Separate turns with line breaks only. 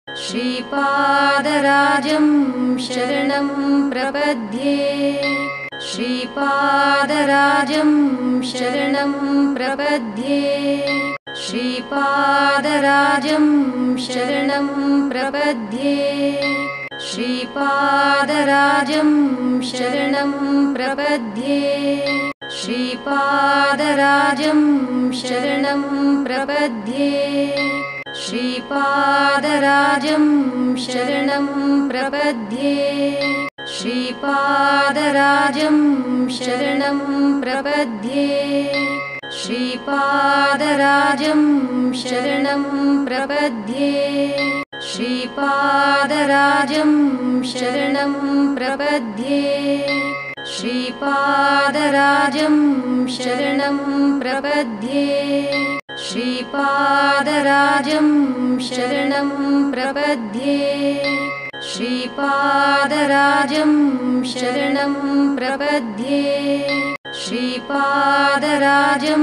श्रीपादराजं शरणं प्रपद्ये श्रीपादराजं शरणं प्रपद्ये श्रीपादराजं शरणं प्रपद्ये श्रीपादराजं शरणं प्रपद्ये श्रीपादराजं शरणं प्रपद्ये श्रीपादराजं शरणं प्रपद्ये श्रीपादराजं शरणं प्रपद्ये श्रीपादराजं शरणं प्रपद्ये श्रीपादराजं शरणं प्रपद्ये श्रीपादराजं शरणं प्रपद्ये श्रीपादराजं शरणं प्रपद्ये श्रीपादराजं शरणं प्रपद्ये श्रीपादराजं